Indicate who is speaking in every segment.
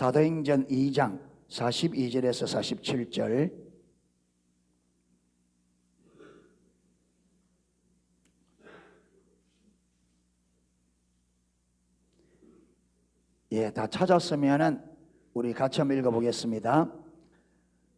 Speaker 1: 사도행전 2장 42절에서 47절. 다 찾았으면은 우리 같이 한번 읽어보겠습니다.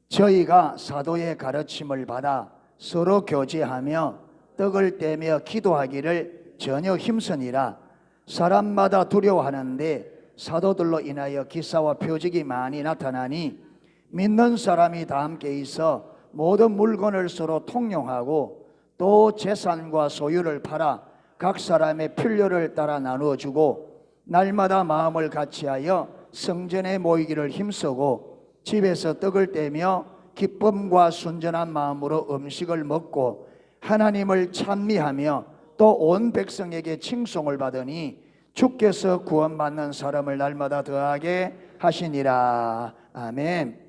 Speaker 1: 저희가 사도의 가르침을 받아 서로 교제하며 떡을 떼며 기도하기를 전혀 힘쓰니라. 사람마다 두려워하는데 사도들로 인하여 기사와 표적이 많이 나타나니 믿는 사람이 다 함께 있어 모든 물건을 서로 통용하고 또 재산과 소유를 팔아 각 사람의 필요를 따라 나누어 주고 날마다 마음을 같이하여 성전에 모이기를 힘쓰고 집에서 떡을 떼며 기쁨과 순전한 마음으로 음식을 먹고 하나님을 찬미하며 또 온 백성에게 칭송을 받으니 주께서 구원받는 사람을 날마다 더하게 하시니라. 아멘.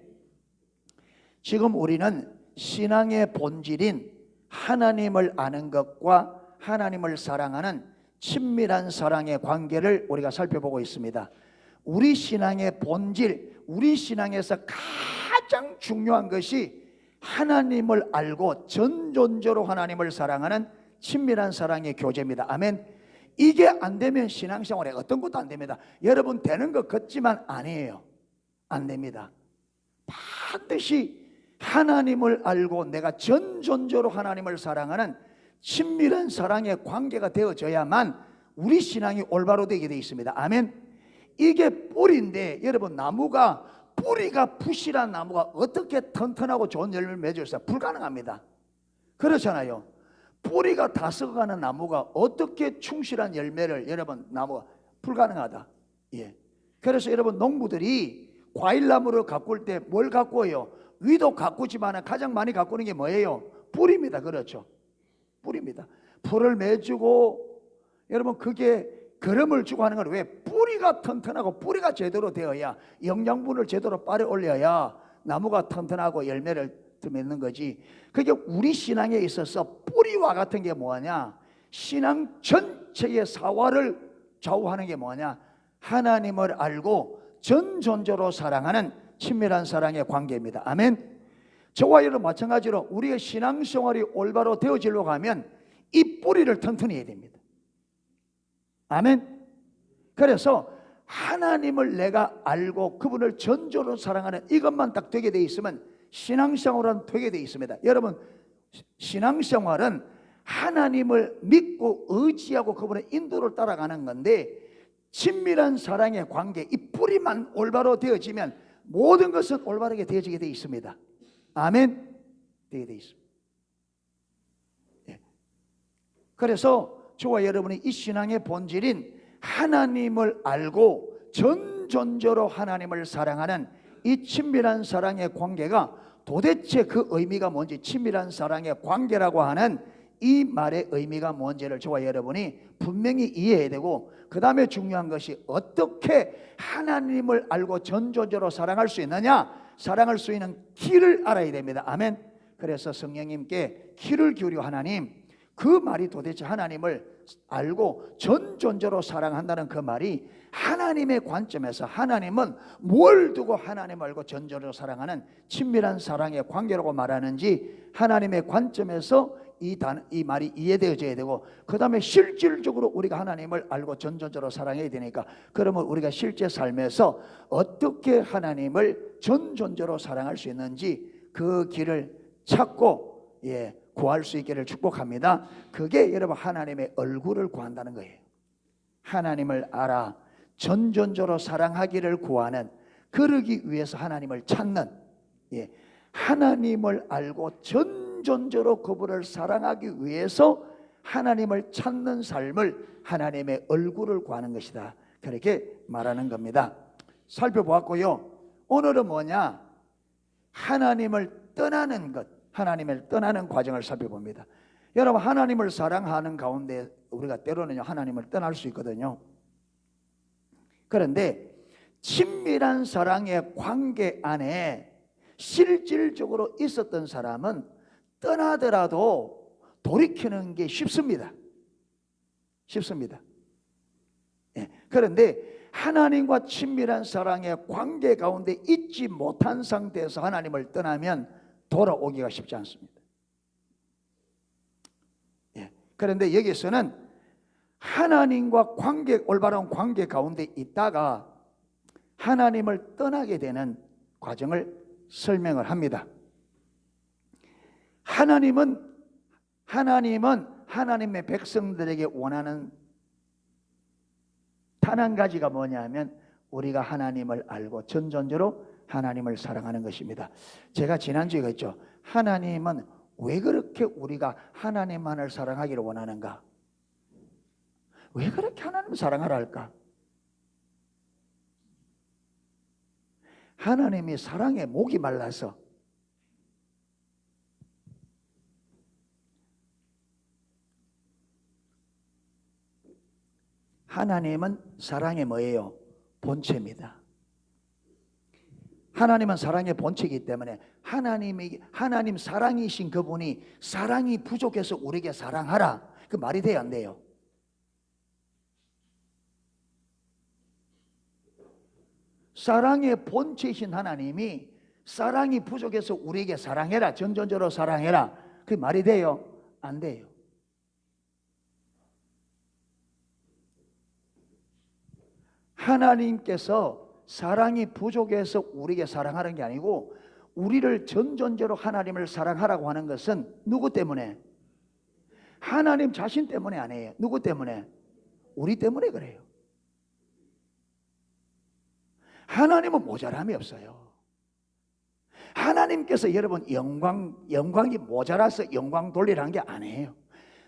Speaker 1: 지금 우리는 신앙의 본질인 하나님을 아는 것과 하나님을 사랑하는 친밀한 사랑의 관계를 우리가 살펴보고 있습니다. 우리 신앙의 본질, 우리 신앙에서 가장 중요한 것이 하나님을 알고 전존적으로 하나님을 사랑하는 친밀한 사랑의 교제입니다. 아멘. 이게 안 되면 신앙생활에 어떤 것도 안 됩니다. 여러분 되는 것 같지만 아니에요. 안 됩니다. 반드시 하나님을 알고 내가 전존적으로 하나님을 사랑하는 친밀한 사랑의 관계가 되어져야만 우리 신앙이 올바로 되게 되어 있습니다. 아멘. 이게 뿌리인데 여러분 나무가 뿌리가 부실한 나무가 어떻게 튼튼하고 좋은 열매를 맺을 수 있어요? 불가능합니다. 그렇잖아요. 뿌리가 다 썩어가는 나무가 어떻게 충실한 열매를 여러분 나무가 불가능하다. 예. 그래서 여러분 농부들이 과일나무를 가꿀 때 뭘 가꾸어요? 위도 가꾸지만 가장 많이 가꾸는 게 뭐예요? 뿌리입니다. 그렇죠. 뿌리입니다. 풀을 매주고 여러분 그게 거름을 주고 하는 건 왜? 뿌리가 튼튼하고 뿌리가 제대로 되어야 영양분을 제대로 빨아 올려야 나무가 튼튼하고 열매를 맺는 거지. 그게 우리 신앙에 있어서 뿌리와 같은 게 뭐냐? 신앙 전체의 사활을 좌우하는 게 뭐냐? 하나님을 알고 전존적으로 사랑하는 친밀한 사랑의 관계입니다. 아멘. 저와 여러분 마찬가지로 우리의 신앙생활이 올바로 되어지려고 하면 이 뿌리를 튼튼히 해야 됩니다. 아멘. 그래서 하나님을 내가 알고 그분을 전적으로 사랑하는 이것만 딱 되게 돼 있으면 신앙생활은 되게 돼 있습니다. 여러분 신앙생활은 하나님을 믿고 의지하고 그분의 인도를 따라가는 건데 친밀한 사랑의 관계 이 뿌리만 올바로 되어지면 모든 것은 올바르게 되어지게 돼 있습니다. 아멘. 되게 돼 있습니다. 예. 그래서 저와 여러분이 이 신앙의 본질인 하나님을 알고 전존적으로 하나님을 사랑하는 이 친밀한 사랑의 관계가 도대체 그 의미가 뭔지, 친밀한 사랑의 관계라고 하는 이 말의 의미가 뭔지를 저와 여러분이 분명히 이해해야 되고, 그 다음에 중요한 것이 어떻게 하나님을 알고 전존적으로 사랑할 수 있느냐, 사랑할 수 있는 길을 알아야 됩니다. 아멘. 그래서 성령님께 귀를 기울여 하나님, 그 말이 도대체 하나님을 알고 전존적으로 사랑한다는 그 말이 하나님의 관점에서 하나님은 뭘 두고 하나님을 알고 전존적으로 사랑하는 친밀한 사랑의 관계라고 말하는지 하나님의 관점에서 이 말이 이해되어져야 되고, 그 다음에 실질적으로 우리가 하나님을 알고 전존적으로 사랑해야 되니까, 그러면 우리가 실제 삶에서 어떻게 하나님을 전존적으로 사랑할 수 있는지 그 길을 찾고 구할 수 있기를 축복합니다. 그게 여러분 하나님의 얼굴을 구한다는 거예요. 하나님을 알아 전존적으로 사랑하기를 구하는, 그러기 위해서 하나님을 찾는, 하나님을 알고 전존적으로 그분을 사랑하기 위해서 하나님을 찾는 삶을 하나님의 얼굴을 구하는 것이다, 그렇게 말하는 겁니다. 살펴보았고요. 오늘은 뭐냐? 하나님을 떠나는 것, 하나님을 떠나는 과정을 살펴봅니다. 여러분 하나님을 사랑하는 가운데 우리가 때로는 하나님을 떠날 수 있거든요. 그런데 친밀한 사랑의 관계 안에 실질적으로 있었던 사람은 떠나더라도 돌이키는 게 쉽습니다. 쉽습니다. 그런데 하나님과 친밀한 사랑의 관계 가운데 있지 못한 상태에서 하나님을 떠나면 돌아오기가 쉽지 않습니다. 그런데 여기서는 하나님과 올바른 관계 가운데 있다가 하나님을 떠나게 되는 과정을 설명을 합니다. 하나님은 하나님의 백성들에게 원하는 단 한 가지가 뭐냐면 우리가 하나님을 알고 전전적으로 하나님을 사랑하는 것입니다. 제가 지난주에 그랬죠. 하나님은 왜 그렇게 우리가 하나님만을 사랑하기를 원하는가? 왜 그렇게 하나님을 사랑하라 할까? 하나님이 사랑에 목이 말라서. 하나님은 사랑의 뭐예요? 본체입니다. 하나님은 사랑의 본체이기 때문에 하나님 사랑이신 그분이 사랑이 부족해서 우리에게 사랑하라, 그 말이 돼야 안 돼요? 사랑의 본체이신 하나님이 사랑이 부족해서 우리에게 사랑해라, 전전적으로 사랑해라, 그 말이 돼요? 안 돼요. 하나님께서 사랑이 부족해서 우리에게 사랑하는 게 아니고 우리를 전전적으로 하나님을 사랑하라고 하는 것은 누구 때문에? 하나님 자신 때문에 아니에요. 누구 때문에? 우리 때문에 그래요. 하나님은 모자람이 없어요. 하나님께서 여러분 영광이 모자라서 영광 돌리라는 게 아니에요.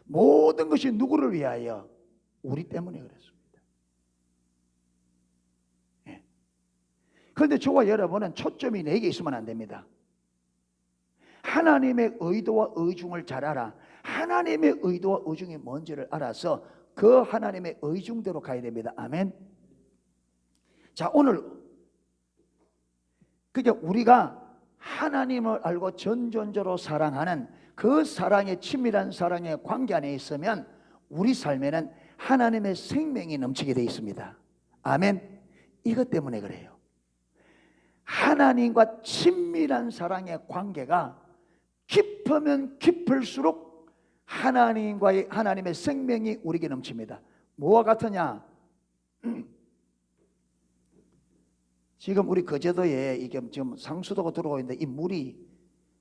Speaker 1: 모든 것이 누구를 위하여? 우리 때문에 그랬습니다. 그런데 저와 여러분은 초점이 내게 있으면 안 됩니다. 하나님의 의도와 의중을 잘 알아. 하나님의 의도와 의중이 뭔지를 알아서 그 하나님의 의중대로 가야 됩니다. 아멘. 자, 오늘 그러니까 우리가 하나님을 알고 전전적으로 사랑하는 그 사랑의 친밀한 사랑의 관계 안에 있으면 우리 삶에는 하나님의 생명이 넘치게 되어 있습니다. 아멘. 이것 때문에 그래요. 하나님과 친밀한 사랑의 관계가 깊으면 깊을수록 하나님의 생명이 우리에게 넘칩니다. 뭐와 같으냐? 지금 우리 거제도에 이게 지금 상수도가 들어오고 있는데 이 물이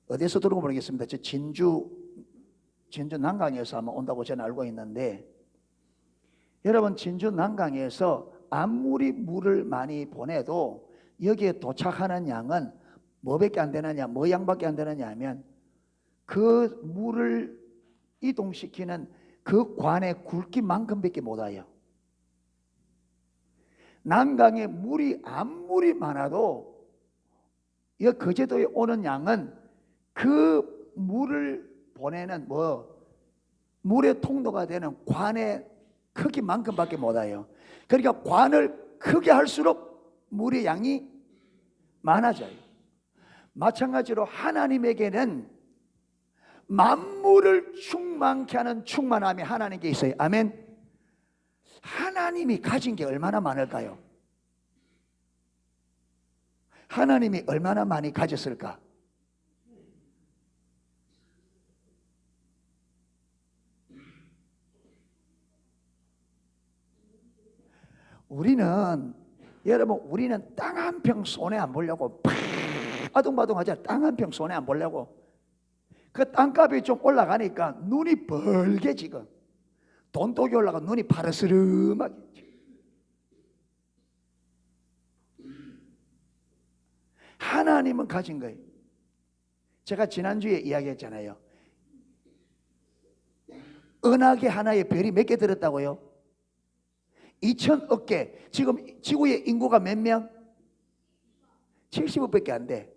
Speaker 1: 어디서 들어오고 모르겠습니다. 저 진주 난강에서 아마 온다고 저는 알고 있는데, 여러분 진주 난강에서 아무리 물을 많이 보내도 여기에 도착하는 양은 뭐밖에 안 되느냐, 뭐 양밖에 안 되느냐 하면 그 물을 이동시키는 그 관의 굵기만큼밖에 못 와요. 난강에 물이 아무리 많아도 이 거제도에 오는 양은 그 물을 보내는 물의 통로가 되는 관의 크기만큼밖에 못 와요. 그러니까 관을 크게 할수록 물의 양이 많아져요. 마찬가지로 하나님에게는 만물을 충만케 하는 충만함이 하나님께 있어요. 아멘. 하나님이 가진 게 얼마나 많을까요? 하나님이 얼마나 많이 가졌을까? 우리는 땅 한 평 손에 안 보려고 아둥바둥하자. 땅 한 평 손에 안 보려고. 그 땅값이 좀 올라가니까 눈이 벌게 지금 돈독이 올라가 눈이 파르스름하게. 하나님은 가진 거예요. 제가 지난주에 이야기했잖아요. 은하계 하나에 별이 몇 개 들었다고요? 2천억 개. 지금 지구의 인구가 몇 명? 70억밖에 안 돼.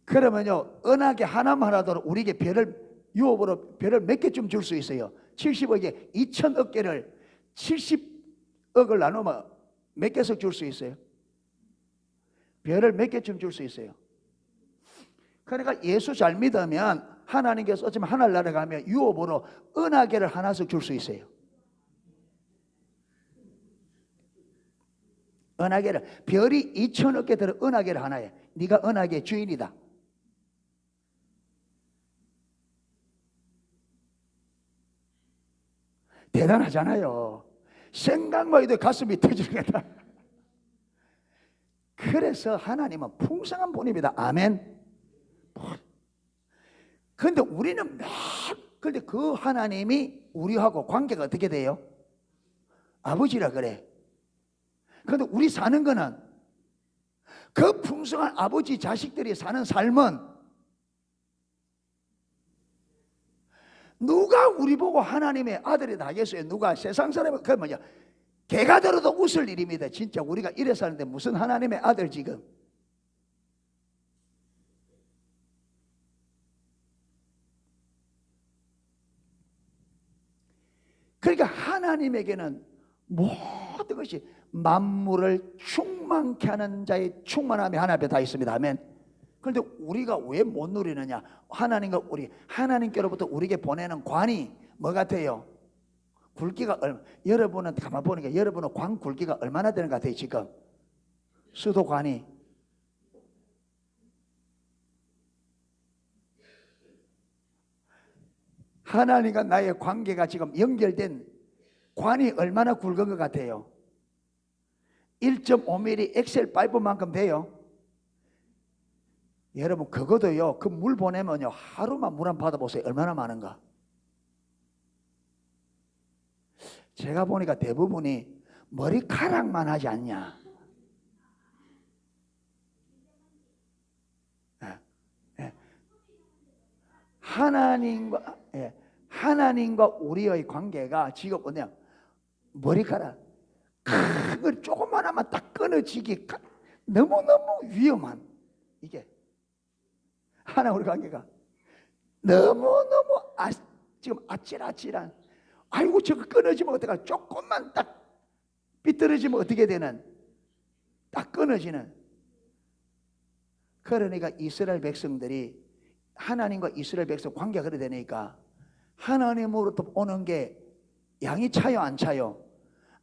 Speaker 1: 그러면요, 은하계 하나만 하더라도 우리에게 유업으로 별을 몇 개쯤 줄 수 있어요? 70억에 2천억 개를 70억을 나누면 몇 개씩 줄 수 있어요? 별을 몇 개쯤 줄 수 있어요? 그러니까 예수 잘 믿으면 하나님께서 어쩌면 하늘나라에 가면 유업으로 은하계를 하나씩 줄 수 있어요. 은하계를, 별이 2천억 개 들어 은하계를 하나에, 네가 은하계의 주인이다. 대단하잖아요. 생각만 해도 가슴이 터지겠다. 그래서 하나님은 풍성한 분입니다. 아멘. 그런데 우리는 그런데 그 하나님이 우리하고 관계가 어떻게 돼요? 아버지라 그래. 그런데 우리 사는 거는, 그 풍성한 아버지 자식들이 사는 삶은, 누가 우리 보고 하나님의 아들이다 하겠어요? 누가? 세상 사람은 그 뭐냐, 개가 들어도 웃을 일입니다. 진짜 우리가 이래 사는데 무슨 하나님의 아들 지금. 그러니까 하나님에게는 모든 것이 만물을 충만케 하는 자의 충만함이 하나님 앞에 다 있습니다. 아멘. 그런데 우리가 왜 못 누리느냐? 하나님과 하나님께로부터 우리에게 보내는 관이 뭐 같아요? 굵기가 여러분은 가만 보니까 여러분은 관 굵기가 얼마나 되는 것 같아요 지금? 수도관이 하나님과 나의 관계가 지금 연결된 관이 얼마나 굵은 것 같아요? 1.5mm 엑셀 파이브만큼 돼요. 여러분 그거도요, 그 물 보내면요 하루만 물 한 받아보세요. 얼마나 많은가. 제가 보니까 대부분이 머리카락만 하지 않냐. 하나님과 우리의 관계가 지금 뭐냐, 머리카락 큰 걸 조금만 하면 딱 끊어지기 너무너무 위험한, 이게 하나님 우리 관계가 너무너무 지금 아찔아찔한, 아이고 저거 끊어지면 어떡하, 조금만 딱 삐뚤어지면 어떻게 되는, 딱 끊어지는. 그러니까 이스라엘 백성들이, 하나님과 이스라엘 백성 관계가 그래 되니까 하나님으로부터 오는 게 양이 차요 안 차요?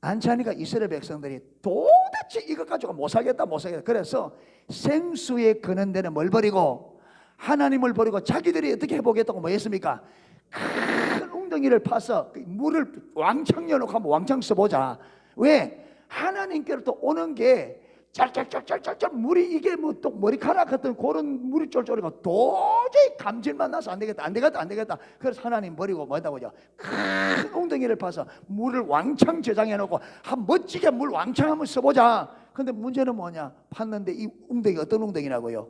Speaker 1: 안 차니까 이스라엘 백성들이 도대체 이것 가지고 못 살겠다. 그래서 생수에 거는 데는 뭘 버리고 하나님을 버리고 자기들이 어떻게 해보겠다고 뭐 했습니까? 큰 웅덩이를 파서 물을 왕창 열어놓고 한번 왕창 써보자. 왜? 하나님께로부터 오는 게 짤짤짤짤짤 물이, 이게 뭐 또 머리카락 같은 그런 물이 쫄쫄이고 도저히 감질만 나서 안 되겠다. 그래서 하나님 버리고 뭐다고요? 큰 웅덩이를 파서 물을 왕창 저장해 놓고 한 멋지게 물 왕창 한번 써보자. 근데 문제는 뭐냐? 팠는데 이 웅덩이 어떤 웅덩이라고요?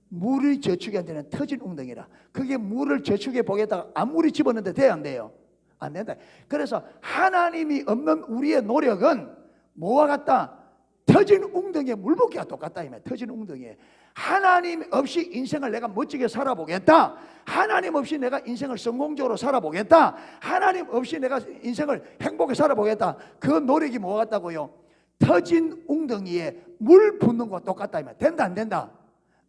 Speaker 1: 물을 저축이 되는 터진 웅덩이라. 그게 물을 저축해 보겠다가 아무리 집었는데 돼요 안 돼요? 안 된다. 그래서 하나님이 없는 우리의 노력은 뭐와 같다? 터진 웅덩이에 물 붓기가 똑같다. 터진 웅덩이에 하나님 없이 인생을 내가 멋지게 살아보겠다. 하나님 없이 내가 인생을 성공적으로 살아보겠다. 하나님 없이 내가 인생을 행복하게 살아보겠다. 그 노력이 뭐 같다고요? 터진 웅덩이에 물 붓는 거 똑같다. 된다 안 된다?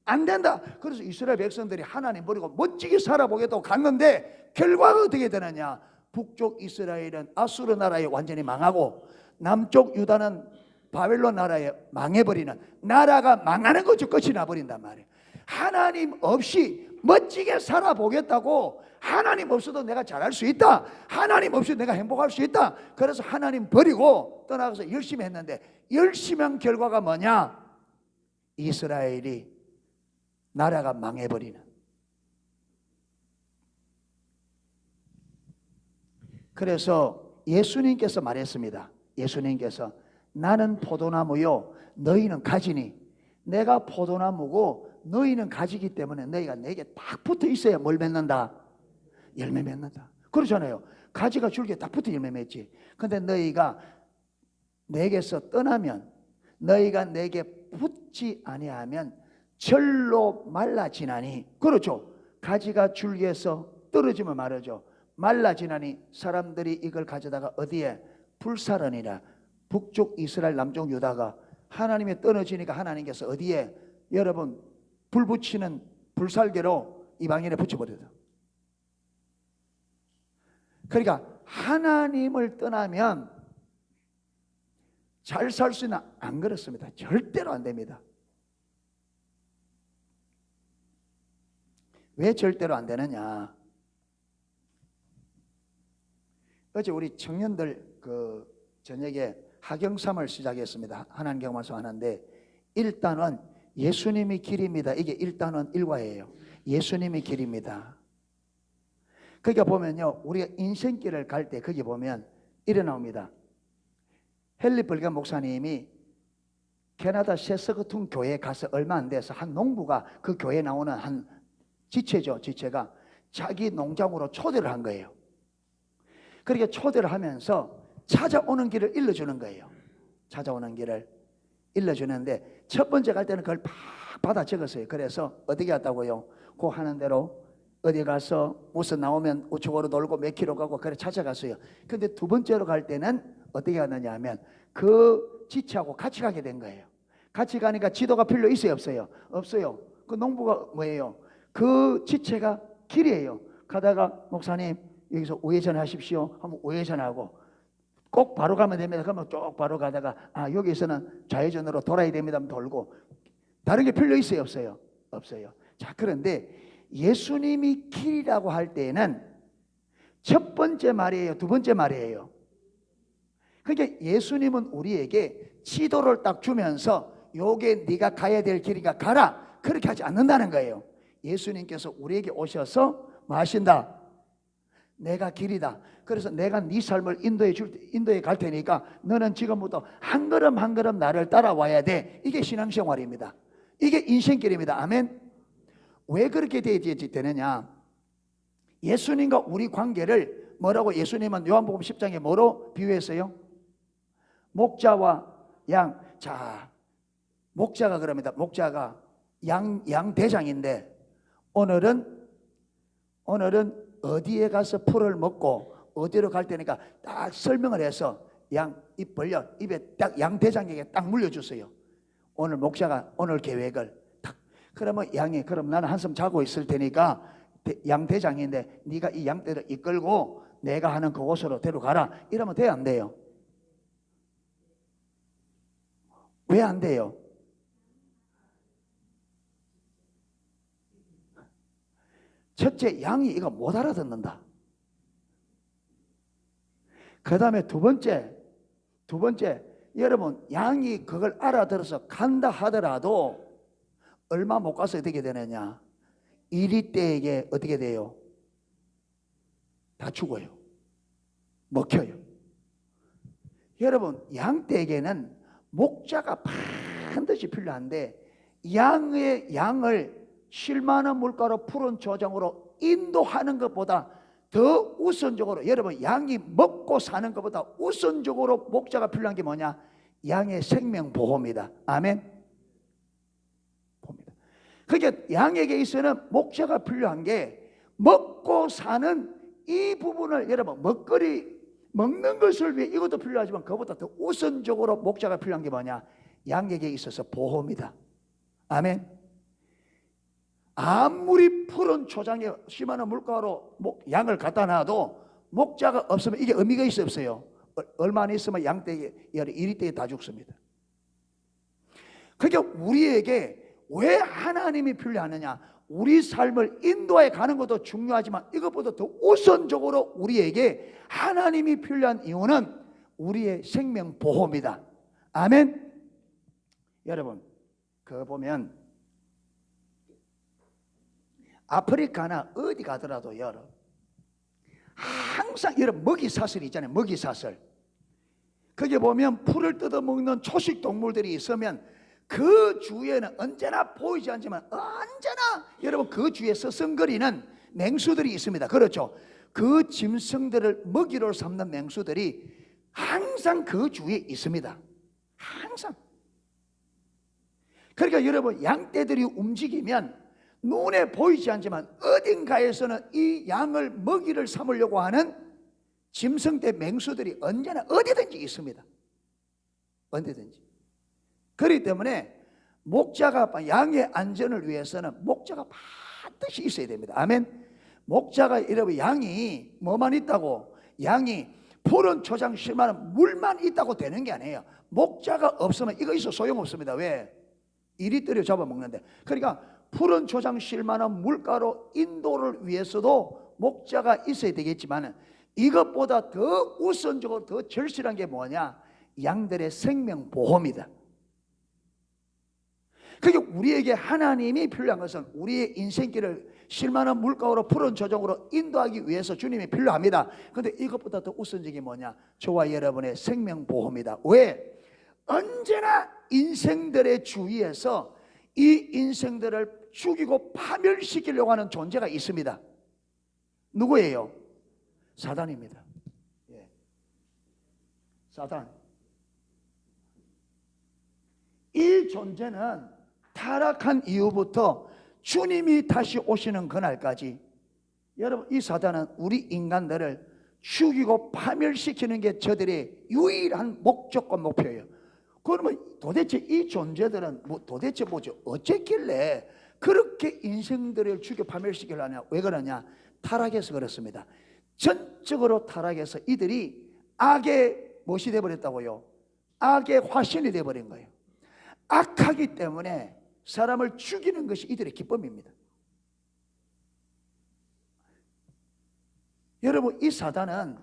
Speaker 1: 안 된다. 그래서 이스라엘 백성들이 하나님 버리고 멋지게 살아보겠다고 갔는데 결과가 어떻게 되느냐? 북쪽 이스라엘은 아수르 나라에 완전히 망하고 남쪽 유다는 바벨론 나라에 망해버리는, 나라가 망하는 거죠. 끝이 나버린단 말이에요. 하나님 없이 멋지게 살아보겠다고, 하나님 없어도 내가 잘할 수 있다, 하나님 없이 내가 행복할 수 있다. 그래서 하나님 버리고 떠나가서 열심히 했는데 열심히 한 결과가 뭐냐? 이스라엘이 나라가 망해버리는. 그래서 예수님께서 말했습니다. 예수님께서 나는 포도나무요 너희는 가지니, 내가 포도나무고 너희는 가지기 때문에 너희가 내게 딱 붙어 있어야 뭘 맺는다? 열매 맺는다. 그렇잖아요. 가지가 줄기에 딱 붙어 열매 맺지. 근데 너희가 내게서 떠나면, 너희가 내게 붙지 아니하면 절로 말라지나니. 그렇죠. 가지가 줄기에서 떨어지면 말이죠. 말라지나니 사람들이 이걸 가져다가 어디에? 불사르니라. 북쪽 이스라엘, 남쪽 유다가 하나님이 떨어지니까 하나님께서 어디에? 여러분 불 붙이는 불살개로 이방인에 붙여버려요. 그러니까 하나님을 떠나면 잘 살 수 있나? 안 그렇습니다. 절대로 안 됩니다. 왜 절대로 안 되느냐? 어제 우리 청년들 저녁에 하경삼을 시작했습니다. 하나님 말씀 하는데, 일단은 예수님이 길입니다. 이게 일단은 일과예요. 예수님이 길입니다. 거기 보면요, 우리가 인생길을 갈 때 거기 보면 이래 나옵니다. 헨리 벌건 목사님이 캐나다 세서거툰 교회에 가서 얼마 안 돼서 한 농부가 그 교회에 나오는 한 지체죠. 지체가 자기 농장으로 초대를 한 거예요. 그렇게 초대를 하면서 찾아오는 길을 일러주는 거예요. 찾아오는 길을 일러주는데, 첫 번째 갈 때는 그걸 팍 받아 적었어요. 그래서 어떻게 했다고요? 그 하는 대로 어디 가서 무슨 나오면 우측으로 돌고 몇 킬로 가고 그래 찾아갔어요. 근데 두 번째로 갈 때는 어떻게 하느냐 하면 그 지체하고 같이 가게 된 거예요. 같이 가니까 지도가 필요 있어요, 없어요? 없어요. 그 농부가 뭐예요? 그 지체가 길이에요. 가다가 목사님 여기서 우회전 하십시오 하면 우회전하고, 꼭 바로 가면 됩니다. 그러면 쭉 바로 가다가 여기서는 좌회전으로 돌아야 됩니다 하면 돌고, 다른 게 필요 있어요, 없어요? 없어요. 자, 그런데 예수님이 길이라고 할 때에는 첫 번째 말이에요, 두 번째 말이에요? 그러니까 예수님은 우리에게 지도를 딱 주면서 요게 네가 가야 될 길이니까 가라, 그렇게 하지 않는다는 거예요. 예수님께서 우리에게 오셔서 뭐 하신다? 내가 길이다. 그래서 내가 네 삶을 인도해 갈 테니까 너는 지금부터 한 걸음 한 걸음 나를 따라와야 돼. 이게 신앙생활입니다. 이게 인생길입니다. 아멘. 왜 그렇게 되느냐? 예수님과 우리 관계를 뭐라고 예수님은 요한복음 10장에 뭐로 비유했어요? 목자와 양. 자, 목자가 그럽니다. 목자가 양 대장인데 오늘은 어디에 가서 풀을 먹고 어디로 갈 테니까 딱 설명을 해서 양 입 벌려 입에 딱 양 대장에게 딱 물려주세요. 오늘 목자가 오늘 계획을 딱. 그러면 양이 그럼 나는 한숨 자고 있을 테니까 양 대장인데 네가 이 양떼를 이끌고 내가 하는 그곳으로 데려가라. 이러면 돼요, 안 돼요? 왜 안 돼요? 첫째, 양이 이거 못 알아듣는다. 그 다음에 두 번째, 여러분, 양이 그걸 알아들어서 간다 하더라도 얼마 못 가서 어떻게 되느냐? 이리떼에게 어떻게 돼요? 다 죽어요. 먹혀요. 여러분, 양떼에게는 목자가 반드시 필요한데, 양을 쉴만한 물가로 푸른 조정으로 인도하는 것보다 더 우선적으로, 여러분, 양이 먹고 사는 것보다 우선적으로 목자가 필요한 게 뭐냐? 양의 생명보호입니다. 아멘. 봅니다. 그러니까 양에게 있어서는 목자가 필요한 게, 먹고 사는 이 부분을, 여러분, 먹는 것을 위해 이것도 필요하지만 그것보다 더 우선적으로 목자가 필요한 게 뭐냐? 양에게 있어서 보호입니다. 아멘. 아무리 푸른 초장에 심한 물가로 양을 갖다 놔도 목자가 없으면 이게 의미가 있어 없어요? 얼마 안 있으면 양떼에 이리떼에 다 죽습니다. 그러니까 우리에게 왜 하나님이 필요하느냐? 우리 삶을 인도해 가는 것도 중요하지만 이것보다 더 우선적으로 우리에게 하나님이 필요한 이유는 우리의 생명 보호입니다. 아멘. 여러분, 그거 보면 아프리카나 어디 가더라도 여러분, 항상 여러분 먹이사슬이 있잖아요. 먹이사슬. 거기 보면 풀을 뜯어먹는 초식 동물들이 있으면 그 주위에는 언제나 보이지 않지만 언제나 여러분 그 주위에 서성거리는 맹수들이 있습니다. 그렇죠? 그 짐승들을 먹이로 삼는 맹수들이 항상 그 주위에 있습니다. 항상. 그러니까 여러분, 양떼들이 움직이면 눈에 보이지 않지만 어딘가에서는 이 양을 먹이를 삼으려고 하는 짐승떼 맹수들이 언제나 어디든지 있습니다. 언제든지. 그렇기 때문에 목자가 양의 안전을 위해서는 목자가 반드시 있어야 됩니다. 아멘. 목자가 여러분, 양이 뭐만 있다고? 양이 푸른 초장 실만한 물만 있다고 되는 게 아니에요. 목자가 없으면 이거 있어 소용없습니다. 왜? 이리 때려 잡아먹는데. 그러니까 푸른 초장 쉴만한 물가로 인도를 위해서도 목자가 있어야 되겠지만 이것보다 더 우선적으로 더 절실한 게 뭐냐? 양들의 생명보호입니다. 그러니까 우리에게 하나님이 필요한 것은 우리의 인생길을 쉴만한 물가로 푸른 조정으로 인도하기 위해서 주님이 필요합니다. 그런데 이것보다 더 우선적인 게 뭐냐? 저와 여러분의 생명보호입니다. 왜? 언제나 인생들의 주위에서 이 인생들을 죽이고 파멸시키려고 하는 존재가 있습니다. 누구예요? 사단입니다. 예. 사단. 이 존재는 타락한 이후부터 주님이 다시 오시는 그날까지 여러분 이 사단은 우리 인간들을 죽이고 파멸시키는 게 저들의 유일한 목적과 목표예요. 그러면 도대체 이 존재들은 도대체 뭐죠? 어쨌길래 그렇게 인생들을 죽여 파멸시키려냐? 왜 그러냐? 타락해서 그렇습니다. 전적으로 타락해서 이들이 악의 무엇이 되어버렸다고요? 악의 화신이 되어버린 거예요. 악하기 때문에 사람을 죽이는 것이 이들의 기쁨입니다. 여러분 이 사단은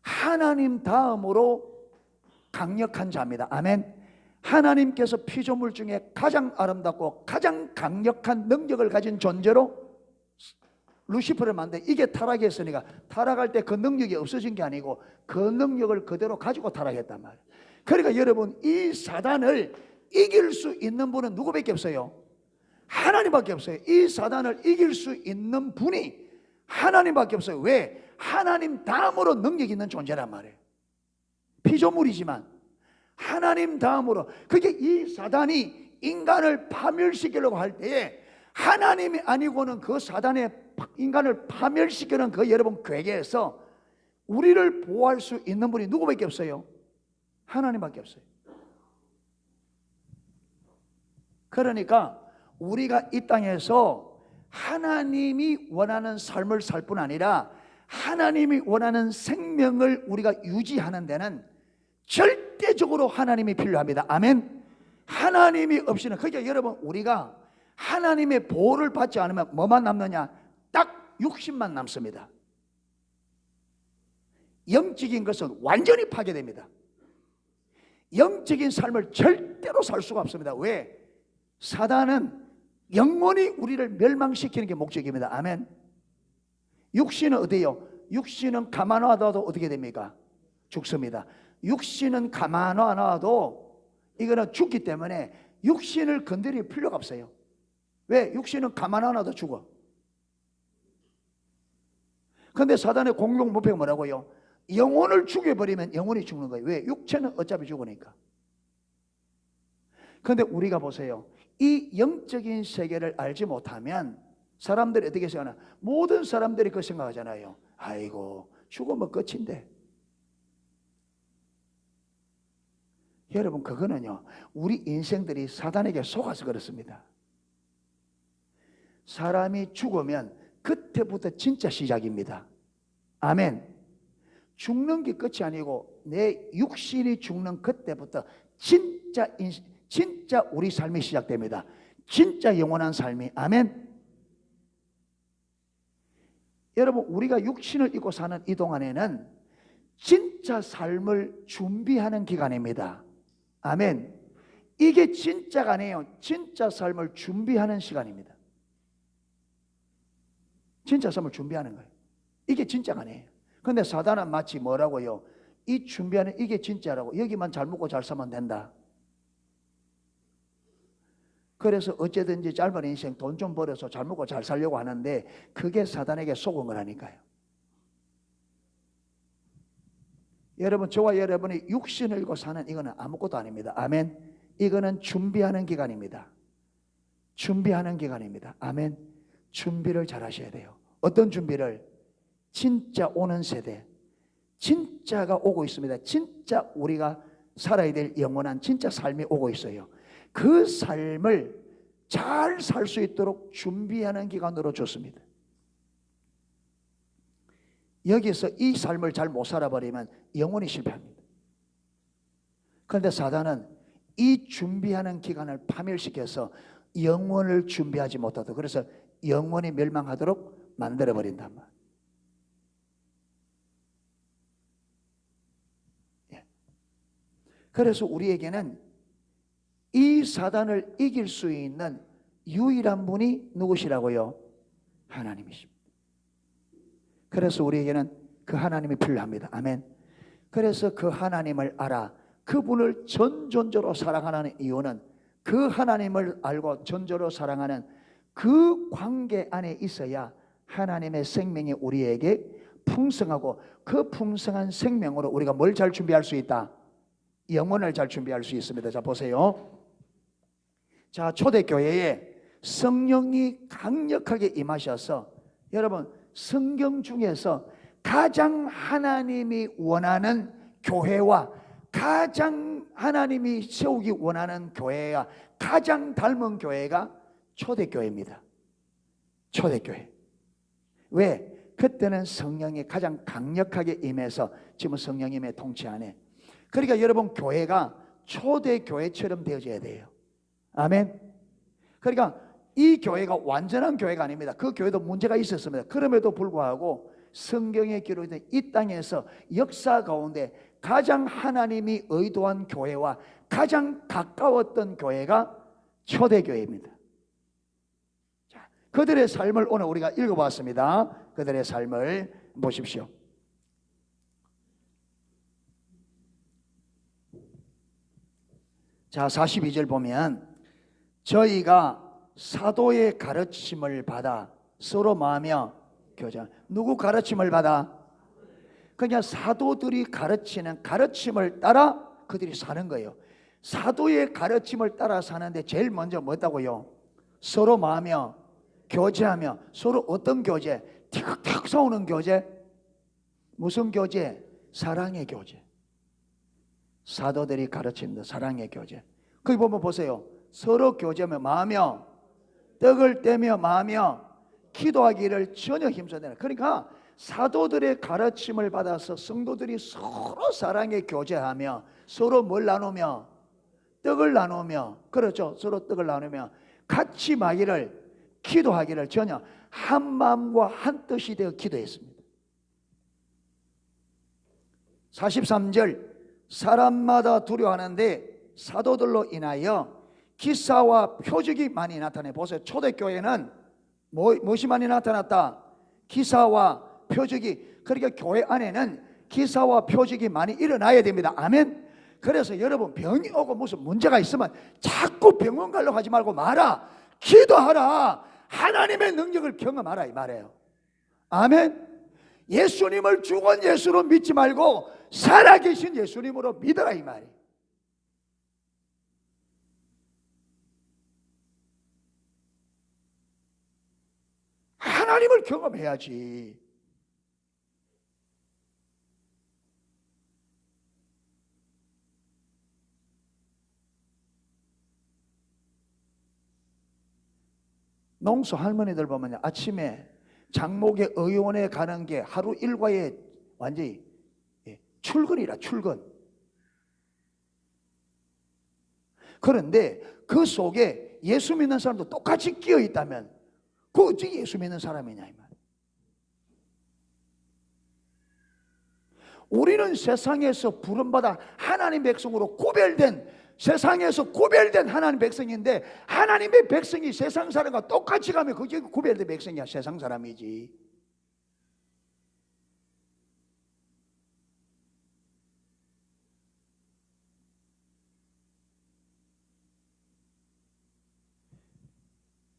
Speaker 1: 하나님 다음으로 강력한 자입니다. 아멘. 하나님께서 피조물 중에 가장 아름답고 가장 강력한 능력을 가진 존재로 루시퍼를 만든 이게 타락했으니까 타락할 때 그 능력이 없어진 게 아니고 그 능력을 그대로 가지고 타락했단 말이에요. 그러니까 여러분 이 사단을 이길 수 있는 분은 누구밖에 없어요? 하나님밖에 없어요. 이 사단을 이길 수 있는 분이 하나님밖에 없어요. 왜? 하나님 다음으로 능력 있는 존재란 말이에요. 피조물이지만 하나님 다음으로. 그게 이 사단이 인간을 파멸시키려고 할 때에 하나님이 아니고는 그 사단의 인간을 파멸시키는 그 여러분 괴계에서 우리를 보호할 수 있는 분이 누구밖에 없어요? 하나님밖에 없어요. 그러니까 우리가 이 땅에서 하나님이 원하는 삶을 살 뿐 아니라 하나님이 원하는 생명을 우리가 유지하는 데는 절대적으로 하나님이 필요합니다. 아멘. 하나님이 없이는, 그러니까 여러분 우리가 하나님의 보호를 받지 않으면 뭐만 남느냐? 딱 육신만 남습니다. 영적인 것은 완전히 파괴됩니다. 영적인 삶을 절대로 살 수가 없습니다. 왜? 사단은 영원히 우리를 멸망시키는 게 목적입니다. 아멘. 육신은 어디요? 육신은 가만 놔둬도 어떻게 됩니까? 죽습니다. 육신은 가만 놔둬도 이거는 죽기 때문에 육신을 건드릴 필요가 없어요. 왜? 육신은 가만 놔둬도 죽어. 그런데 사단의 공동 목표가 뭐라고요? 영혼을 죽여버리면 영혼이 죽는 거예요. 왜? 육체는 어차피 죽으니까. 그런데 우리가 보세요. 이 영적인 세계를 알지 못하면 사람들이 어떻게 생각하나? 모든 사람들이 그 생각하잖아요. 아이고 죽으면 끝인데. 여러분 그거는요 우리 인생들이 사단에게 속아서 그렇습니다. 사람이 죽으면 그때부터 진짜 시작입니다. 아멘. 죽는 게 끝이 아니고 내 육신이 죽는 그때부터 진짜 우리 삶이 시작됩니다. 진짜 영원한 삶이. 아멘. 여러분 우리가 육신을 입고 사는 이 동안에는 진짜 삶을 준비하는 기간입니다. 아멘. 이게 진짜가 아니에요. 진짜 삶을 준비하는 시간입니다. 진짜 삶을 준비하는 거예요. 이게 진짜가 아니에요. 그런데 사단은 마치 뭐라고요? 이 준비하는 이게 진짜라고. 여기만 잘 먹고 잘 살면 된다. 그래서 어쨌든지 짧은 인생 돈 좀 벌어서 잘 먹고 잘 살려고 하는데 그게 사단에게 속은 거라니까요. 여러분 저와 여러분이 육신을 입고 사는 이거는 아무것도 아닙니다. 아멘. 이거는 준비하는 기간입니다. 준비하는 기간입니다. 아멘. 준비를 잘 하셔야 돼요. 어떤 준비를? 진짜 오는 세대, 진짜가 오고 있습니다. 진짜 우리가 살아야 될 영원한 진짜 삶이 오고 있어요. 그 삶을 잘 살 수 있도록 준비하는 기간으로 줬습니다. 여기서 이 삶을 잘 못 살아버리면 영원히 실패합니다. 그런데 사단은 이 준비하는 기간을 파멸시켜서 영혼을 준비하지 못하도록, 그래서 영혼이 멸망하도록 만들어버린단 말이에요. 그래서 우리에게는 이 사단을 이길 수 있는 유일한 분이 누구시라고요? 하나님이십니다. 그래서 우리에게는 그 하나님이 필요합니다. 아멘. 그래서 그 하나님을 알아 그분을 전존적으로 사랑하는 이유는 그 하나님을 알고 전적으로 사랑하는 그 관계 안에 있어야 하나님의 생명이 우리에게 풍성하고, 그 풍성한 생명으로 우리가 뭘 잘 준비할 수 있다? 영혼을 잘 준비할 수 있습니다. 자, 보세요. 자, 초대교회에 성령이 강력하게 임하셔서, 여러분 성경 중에서 가장 하나님이 원하는 교회와 가장 하나님이 세우기 원하는 교회가 가장 닮은 교회가 초대교회입니다. 초대교회. 왜? 그때는 성령이 가장 강력하게 임해서, 지금 성령님의 통치 안에, 그러니까 여러분 교회가 초대교회처럼 되어져야 돼요. 아멘. 그러니까 이 교회가 완전한 교회가 아닙니다. 그 교회도 문제가 있었습니다. 그럼에도 불구하고 성경에 기록된 이 땅에서 역사 가운데 가장 하나님이 의도한 교회와 가장 가까웠던 교회가 초대교회입니다. 자, 그들의 삶을 오늘 우리가 읽어봤습니다. 그들의 삶을 보십시오. 자, 42절 보면 저희가 사도의 가르침을 받아 서로 마하며 교제. 누구 가르침을 받아? 그냥 사도들이 가르치는 가르침을 따라 그들이 사는 거예요. 사도의 가르침을 따라 사는데 제일 먼저 뭐였다고요? 서로 마하며 교제하며. 서로 어떤 교제? 틱틱 싸우는 교제? 무슨 교제? 사랑의 교제. 사도들이 가르치는 사랑의 교제. 거기 보면 보세요. 서로 교제하며 마하며 떡을 떼며 마하며 기도하기를 전혀 힘쓰는. 그러니까 사도들의 가르침을 받아서 성도들이 서로 사랑의 교제하며 서로 뭘 나누며? 떡을 나누며, 그렇죠, 서로 떡을 나누며 같이 마기를, 기도하기를 전혀 한 마음과 한 뜻이 되어 기도했습니다. 43절 사람마다 두려워하는데 사도들로 인하여 기사와 표적이 많이 나타내. 보세요. 초대교회는 무엇이 많이 나타났다? 기사와 표적이. 그러니까 교회 안에는 기사와 표적이 많이 일어나야 됩니다. 아멘. 그래서 여러분 병이 오고 무슨 문제가 있으면 자꾸 병원 가려고 하지 말고 마라. 기도하라. 하나님의 능력을 경험하라 이 말이에요. 아멘. 예수님을 죽은 예수로 믿지 말고 살아계신 예수님으로 믿어라 이 말이에요. 하나님을 경험해야지. 농소 할머니들 보면 아침에 장목의 의원에 가는 게 하루 일과의 완전히 출근이라 출근. 그런데 그 속에 예수 믿는 사람도 똑같이 끼어 있다면 그 어찌 예수 믿는 사람이냐 이 말이에요. 우리는 세상에서 부름받아 하나님 백성으로 구별된, 세상에서 구별된 하나님 백성인데, 하나님의 백성이 세상 사람과 똑같이 가면 그게 구별된 백성이야. 세상 사람이지.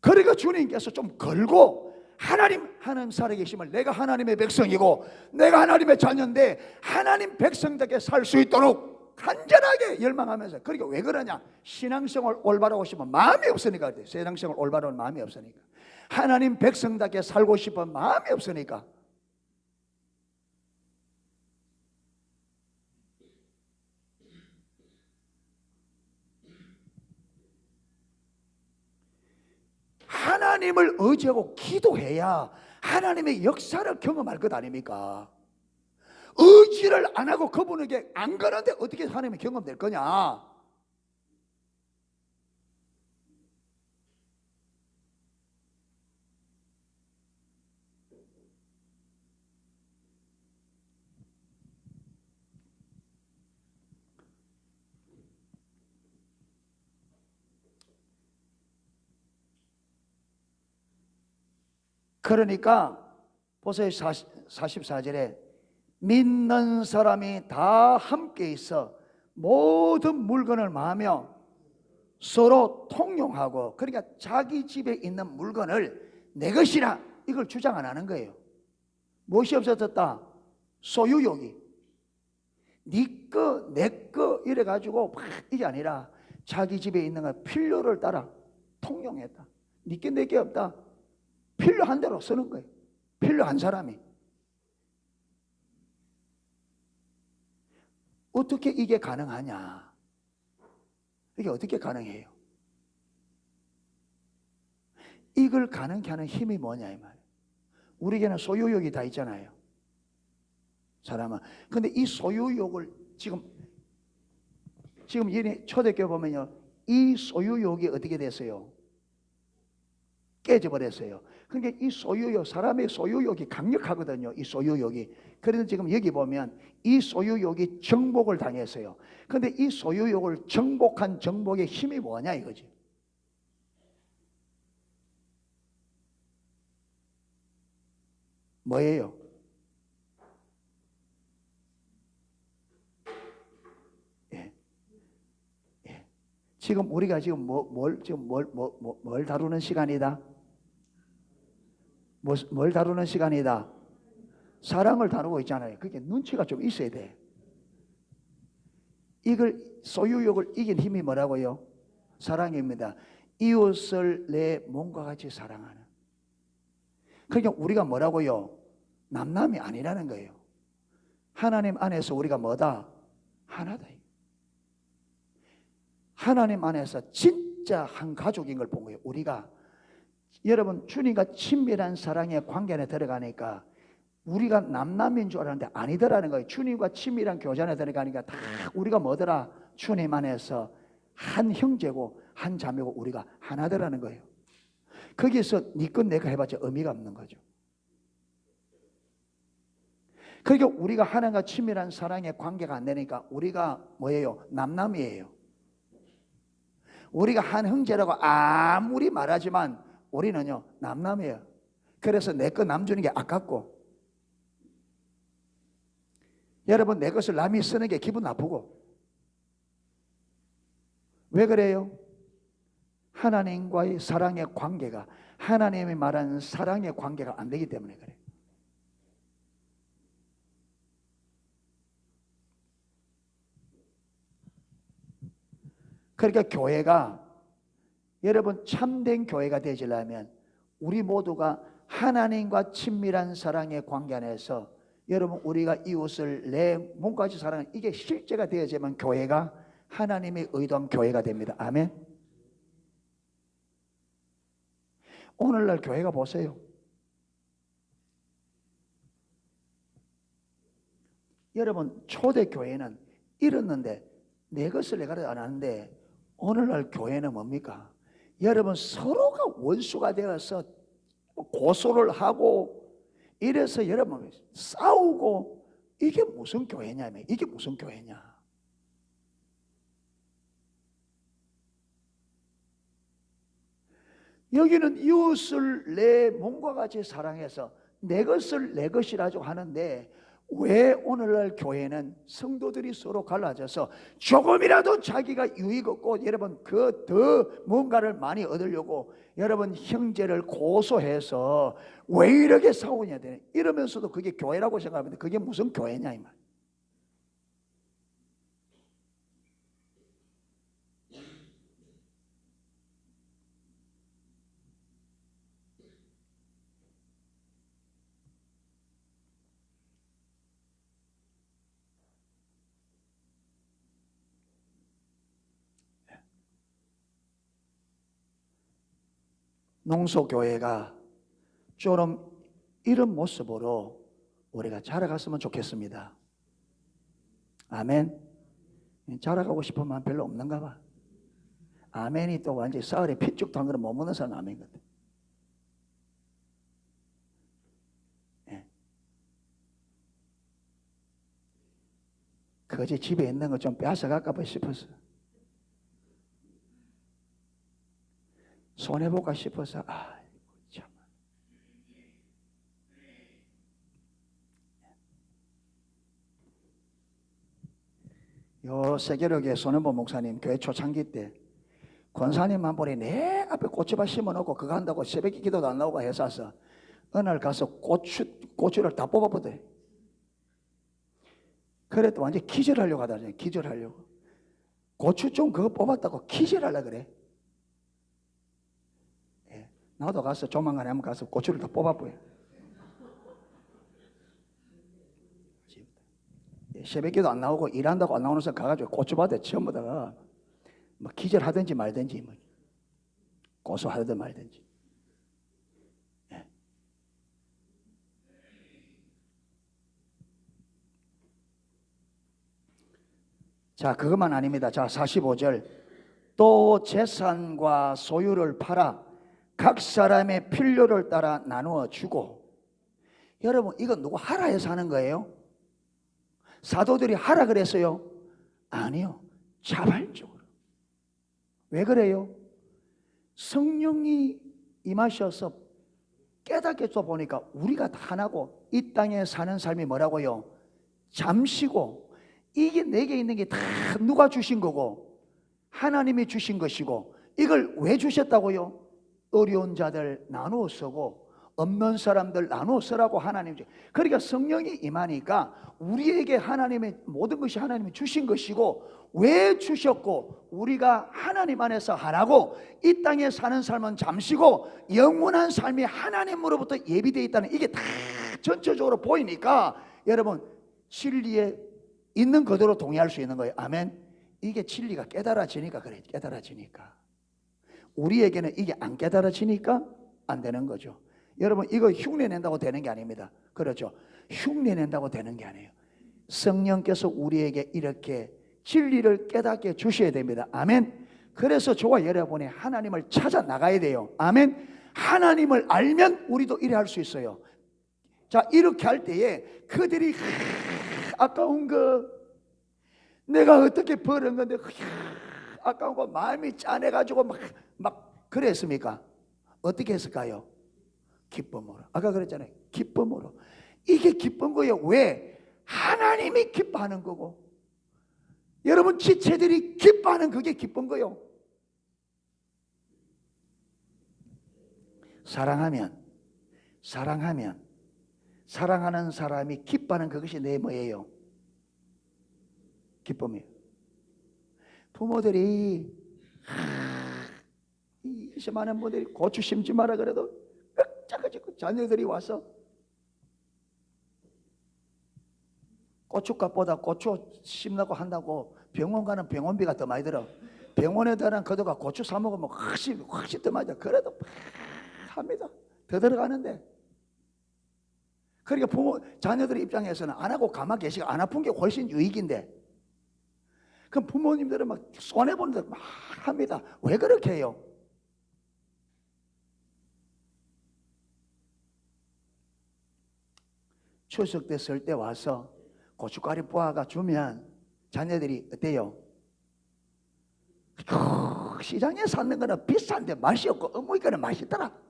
Speaker 1: 그러니까 주님께서 좀 걸고, 하나님 살아계심을, 내가 하나님의 백성이고 내가 하나님의 자녀인데 하나님 백성답게 살 수 있도록 간절하게 열망하면서. 그러니까 왜 그러냐? 신앙생활 올바르고 싶으면 마음이 없으니까 그래. 신앙생활 올바른 마음이 없으니까. 하나님 백성답게 살고 싶은 마음이 없으니까. 하나님을 의지하고 기도해야 하나님의 역사를 경험할 것 아닙니까? 의지를 안 하고 그분에게 안 가는데 어떻게 하나님의 경험될 거냐? 그러니까 보세요. 44절에 믿는 사람이 다 함께 있어 모든 물건을 마하며 서로 통용하고, 그러니까 자기 집에 있는 물건을 내 것이라 이걸 주장 안 하는 거예요. 무엇이 없어졌다? 소유욕이. 네 거, 내 거 이래가지고 막 이게 아니라 자기 집에 있는 거 필요를 따라 통용했다. 네 게 내 게 없다. 필요한 대로 쓰는 거예요. 필요한 사람이. 어떻게 이게 가능하냐? 이게 어떻게 가능해요? 이걸 가능케 하는 힘이 뭐냐 이 말이에요. 우리에게는 소유욕이 다 있잖아요, 사람은. 근데 이 소유욕을 지금 얘네 초대교회 보면요, 이 소유욕이 어떻게 됐어요? 깨져버렸어요. 그러니까 이 소유욕, 사람의 소유욕이 강력하거든요, 이 소유욕이. 그래서 지금 여기 보면 이 소유욕이 정복을 당했어요. 근데 이 소유욕을 정복한 정복의 힘이 뭐냐 이거지. 뭐예요? 예. 예. 지금 우리가 지금 뭘 다루는 시간이다? 뭘 다루는 시간이다? 사랑을 다루고 있잖아요. 그게 눈치가 좀 있어야 돼. 이걸, 소유욕을 이긴 힘이 뭐라고요? 사랑입니다. 이웃을 내 몸과 같이 사랑하는. 그러니까 우리가 뭐라고요? 남남이 아니라는 거예요. 하나님 안에서 우리가 뭐다? 하나다. 하나님 안에서 진짜 한 가족인 걸 본 거예요. 우리가, 여러분, 주님과 친밀한 사랑의 관계 안에 들어가니까 우리가 남남인 줄 알았는데 아니더라는 거예요. 주님과 친밀한 교제 안에 들어가니까 다 우리가 뭐더라? 주님 안에서 한 형제고 한 자매고 우리가 하나더라는 거예요. 거기서 네 건 내가 해봤자 의미가 없는 거죠. 그러니까 우리가 하나님과 친밀한 사랑의 관계가 안 되니까 우리가 뭐예요? 남남이에요. 우리가 한 형제라고 아무리 말하지만 우리는요 남남이에요. 그래서 내 거 남 주는 게 아깝고, 여러분, 내 것을 남이 쓰는 게 기분 나쁘고. 왜 그래요? 하나님과의 사랑의 관계가, 하나님이 말하는 사랑의 관계가 안 되기 때문에 그래요. 그러니까 교회가, 여러분, 참된 교회가 되시려면 우리 모두가 하나님과 친밀한 사랑의 관계 안에서, 여러분, 우리가 이웃을 내 몸까지 사랑하는 이게 실제가 되어야지만 교회가 하나님의 의도한 교회가 됩니다. 아멘. 오늘날 교회가 보세요. 여러분, 초대교회는 이랬는데 내 것을 내가 안 하는데, 오늘날 교회는 뭡니까? 여러분, 서로가 원수가 되어서 고소를 하고 이래서 여러분 싸우고, 이게 무슨 교회냐면, 이게 무슨 교회냐? 여기는 이웃을 내 몸과 같이 사랑해서 내 것을 내 것이라고 하는데, 왜 오늘날 교회는 성도들이 서로 갈라져서 조금이라도 자기가 유익 얻고, 여러분, 그 더 뭔가를 많이 얻으려고 여러분 형제를 고소해서 왜 이렇게 싸우냐 되네. 이러면서도 그게 교회라고 생각하는데 그게 무슨 교회냐 이 말. 농소교회가 좀 이런 모습으로 우리가 자라갔으면 좋겠습니다. 아멘. 자라가고 싶은 마음 별로 없는가 봐. 아멘이 또 완전히 싸울에 핏죽 단 거는 못 먹는 사람 아멘 같아. 예. 거지 집에 있는 거 좀 빼앗아갈까 봐 싶어서, 손해볼까 싶어서, 참. 요 세계력의 손해보 목사님 교회 초창기 때 권사님 한 분이 내 앞에 고추밭 심어놓고 그거 한다고 새벽에 기도도 안 나오고 해서 어느 날 가서 고추를 다 뽑아보대. 그래도 완전 기절하려고 하더니, 기절하려고. 고추 좀 그거 뽑았다고 기절하려고 그래. 예, 나도 가서 조만간에 한번 가서 고추를 다 뽑아보여. 새벽에도 안 나오고 일한다고 안 나오는 사람 가가지고 고추밭에 전부 다가 뭐 기절하든지 말든지, 뭐 고소하든 말든지. 예. 자, 그것만 아닙니다. 자, 45절. 또 재산과 소유를 팔아 각 사람의 필요를 따라 나누어 주고. 여러분, 이건 누구 하라 해서 하는 거예요? 사도들이 하라 그랬어요? 아니요. 자발적으로. 왜 그래요? 성령이 임하셔서 깨닫게 해 보니까 우리가 하나고 이 땅에 사는 삶이 뭐라고요? 잠시고, 이게 내게 있는 게 다 누가 주신 거고 하나님이 주신 것이고, 이걸 왜 주셨다고요? 어려운 자들 나누어 쓰고 없는 사람들 나누어 쓰라고 하나님. 그러니까 성령이 임하니까 우리에게 하나님의 모든 것이 하나님이 주신 것이고, 왜 주셨고 우리가 하나님 안에서 하나고 이 땅에 사는 삶은 잠시고 영원한 삶이 하나님으로부터 예비되어 있다는, 이게 다 전체적으로 보이니까 여러분 진리에 있는 그대로 동의할 수 있는 거예요. 아멘. 이게 진리가 깨달아지니까 그래. 깨달아지니까. 우리에게는 이게 안 깨달아지니까 안 되는 거죠. 여러분, 이거 흉내낸다고 되는 게 아닙니다. 그렇죠? 흉내낸다고 되는 게 아니에요. 성령께서 우리에게 이렇게 진리를 깨닫게 주셔야 됩니다. 아멘. 그래서 저와 여러분이 하나님을 찾아 나가야 돼요. 아멘. 하나님을 알면 우리도 이래 할 수 있어요. 자, 이렇게 할 때에 그들이 아까운 거, 내가 어떻게 버린 건데 아까운 거 마음이 짠해가지고 막 그랬습니까? 어떻게 했을까요? 기쁨으로. 아까 그랬잖아요. 기쁨으로. 이게 기쁜 거예요. 왜? 하나님이 기뻐하는 거고, 여러분 지체들이 기뻐하는 그게 기쁜 거예요. 사랑하는 사람이 기뻐하는 그것이 내 뭐예요? 기쁨이에요. 부모들이 이 많은 분들이 고추 심지 마라 그래도 끄적끄적 자녀들이 와서 고춧값보다 고추 심라고 한다고 병원 가는 병원비가 더 많이 들어. 병원에 대한 그도가 고추 사 먹으면 훨씬 더 많이 들어. 그래도 합니다. 더 들어가는데. 그러니까 부모 자녀들의 입장에서는 안 하고 가만히 계시고 안 아픈 게 훨씬 유익인데, 그럼 부모님들은 막 손해보는 대로 막 합니다. 왜 그렇게 해요? 추석 됐을 때 와서 고춧가루 뽑아가 주면 자녀들이 어때요? 시장에 사는 거는 비싼데 맛이 없고 어머니까는 맛있더라.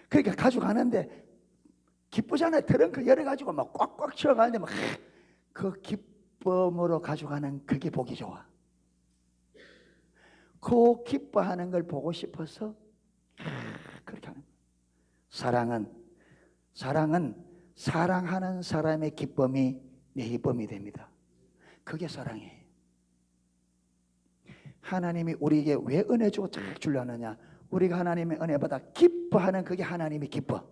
Speaker 1: 그러니까 가져가는데 기쁘잖아요. 트렁크 열어가지고 막 꽉꽉 채워가는데 막 그 기쁨으로 가져가는 그게 보기 좋아. 그 기뻐하는 걸 보고 싶어서 그렇게 하는 거예요. 사랑은 사랑하는 사람의 기쁨이 내 기쁨이 됩니다. 그게 사랑이에요. 하나님이 우리에게 왜 은혜 주고 쫙 주려 하느냐? 우리가 하나님의 은혜 받아 기뻐하는 그게 하나님이 기뻐.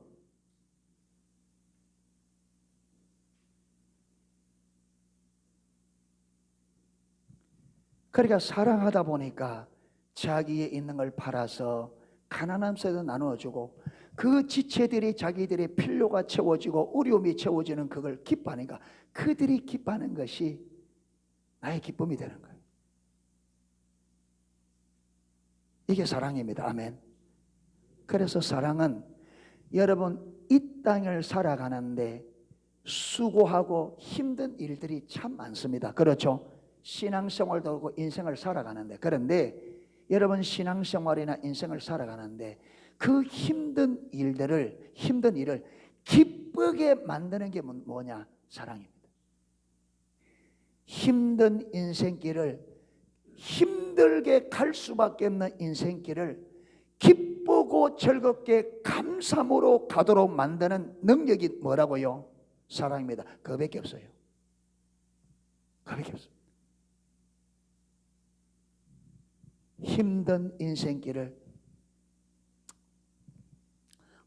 Speaker 1: 그러니까 사랑하다 보니까 자기에 있는 걸 팔아서 가난한 사람도 나누어주고, 그 지체들이 자기들의 필요가 채워지고 어려움이 채워지는 그걸 기뻐하니까 그들이 기뻐하는 것이 나의 기쁨이 되는 거예요. 이게 사랑입니다. 아멘. 그래서 사랑은 여러분 이 땅을 살아가는데 수고하고 힘든 일들이 참 많습니다. 그렇죠? 신앙생활도 하고 인생을 살아가는데, 그런데 여러분 신앙생활이나 인생을 살아가는데 그 힘든 일을 기쁘게 만드는 게 뭐냐? 사랑입니다. 힘든 인생길을, 힘들게 갈 수밖에 없는 인생길을 기쁘고 즐겁게 감사함으로 가도록 만드는 능력이 뭐라고요? 사랑입니다. 그거밖에 없어요. 그거밖에 없어요. 힘든 인생길을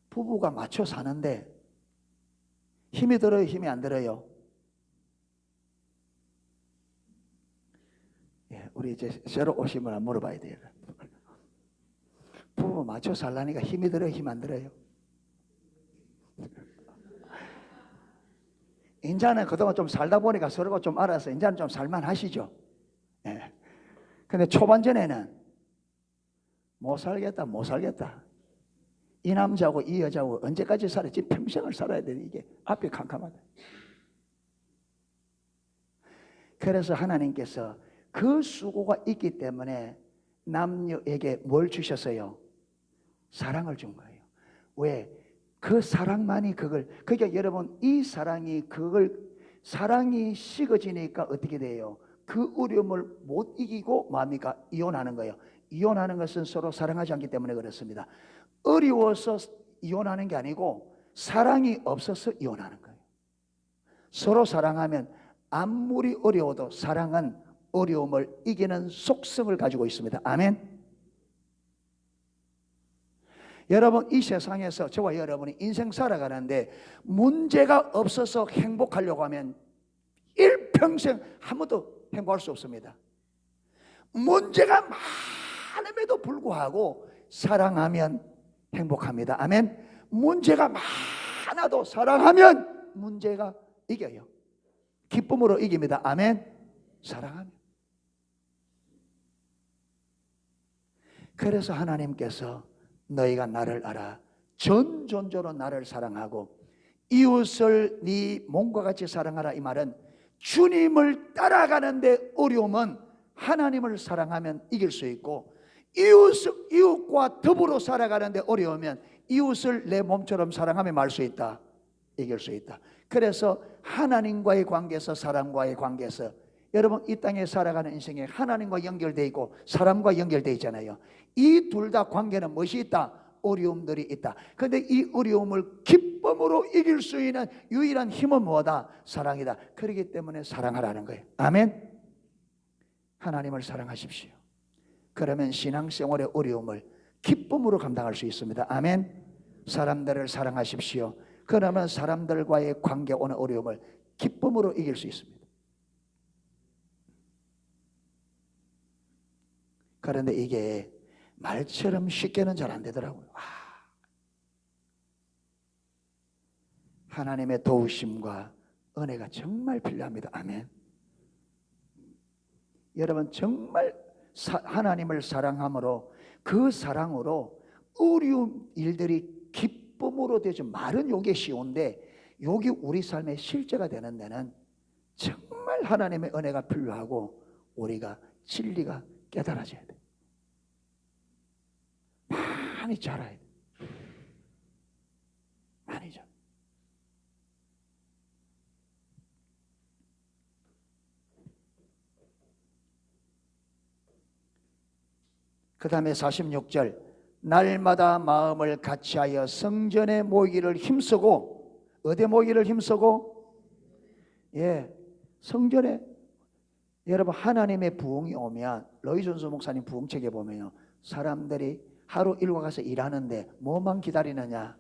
Speaker 1: 부부가 맞춰 사는데 힘이 들어요? 힘이 안 들어요? 예, 우리 이제 새로 오신 분 물어봐야 돼요. 부부 맞춰 살라니까 힘이 들어요? 힘 안 들어요? 인자는 그동안 좀 살다 보니까 서로가 좀 알아서 인자는 좀 살만하시죠. 예. 근데 초반전에는 못 살겠다. 이 남자하고 이 여자하고 언제까지 살았지? 평생을 살아야 되는 이게 앞이 캄캄하다. 그래서 하나님께서 그 수고가 있기 때문에 남녀에게 뭘 주셨어요? 사랑을 준 거예요. 왜? 그 사랑만이 그러니까 여러분 이 사랑이 사랑이 식어지니까 어떻게 돼요? 그 어려움을 못 이기고 뭡니까? 이혼하는 거예요. 이혼하는 것은 서로 사랑하지 않기 때문에 그렇습니다. 어려워서 이혼하는 게 아니고 사랑이 없어서 이혼하는 거예요. 서로 사랑하면 아무리 어려워도 사랑은 어려움을 이기는 속성을 가지고 있습니다. 아멘. 여러분 이 세상에서 저와 여러분이 인생 살아가는데 문제가 없어서 행복하려고 하면 일평생 아무도 행복할 수 없습니다. 문제가 많음에도 불구하고 사랑하면 행복합니다. 아멘. 문제가 많아도 사랑하면 문제가 이겨요. 기쁨으로 이깁니다. 아멘. 사랑하면. 그래서 하나님께서 너희가 나를 알아 전존재로 나를 사랑하고 이웃을 네 몸과 같이 사랑하라. 이 말은 주님을 따라가는데 어려움은 하나님을 사랑하면 이길 수 있고, 이웃과 더불어 살아가는데 어려우면 이웃을 내 몸처럼 사랑하며 말 수 있다. 이길 수 있다. 그래서 하나님과의 관계에서 사람과의 관계에서 여러분 이 땅에 살아가는 인생에 하나님과 연결되어 있고 사람과 연결되어 있잖아요. 이 둘 다 관계는 무엇이 있다? 어려움들이 있다. 그런데 이 어려움을 기쁨으로 이길 수 있는 유일한 힘은 뭐다? 사랑이다. 그렇기 때문에 사랑하라는 거예요. 아멘. 하나님을 사랑하십시오. 그러면 신앙생활의 어려움을 기쁨으로 감당할 수 있습니다. 아멘. 사람들을 사랑하십시오. 그러면 사람들과의 관계 오는 어려움을 기쁨으로 이길 수 있습니다. 그런데 이게 말처럼 쉽게는 잘 안 되더라고요. 하나님의 도우심과 은혜가 정말 필요합니다. 아멘. 여러분 정말 하나님을 사랑함으로 그 사랑으로 어려운 일들이 기쁨으로 되죠. 말은 요게 쉬운데 요게 우리 삶의 실제가 되는 데는 정말 하나님의 은혜가 필요하고 우리가 진리가 깨달아져야 돼. 많이 자라야 돼. 많이 자라. 그 다음에 46절 날마다 마음을 같이하여 성전에 모이기를 힘쓰고, 어디 모이기를 힘쓰고? 예, 성전에. 여러분 하나님의 부흥이 오면 로이존스 목사님 부흥책에 보면요, 사람들이 하루 일과 가서 일하는데 뭐만 기다리느냐?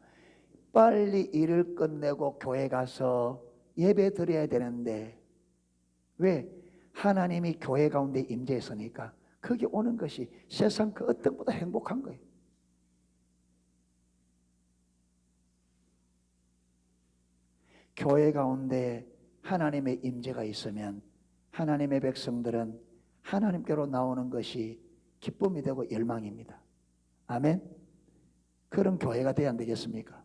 Speaker 1: 빨리 일을 끝내고 교회 가서 예배 드려야 되는데 왜? 하나님이 교회 가운데 임재했으니까 거기 오는 것이 세상 그 어떤 것보다 행복한 거예요. 교회 가운데 하나님의 임재가 있으면 하나님의 백성들은 하나님께로 나오는 것이 기쁨이 되고 열망입니다. 아멘. 그런 교회가 돼야 안 되겠습니까?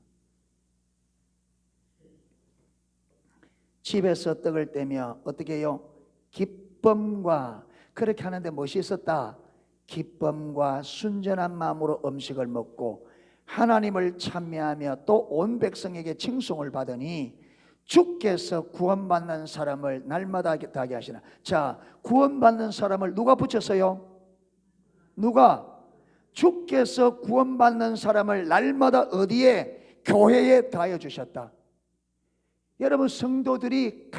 Speaker 1: 집에서 떡을 떼며 어떻게 해요? 기쁨과, 그렇게 하는데 무엇이 있었다? 기쁨과 순전한 마음으로 음식을 먹고 하나님을 찬미하며 또 온 백성에게 칭송을 받으니 주께서 구원받는 사람을 날마다 다하게 하시나. 자, 구원받는 사람을 누가 붙였어요? 누가? 주께서 구원받는 사람을 날마다 어디에? 교회에 다하여 주셨다. 여러분, 성도들이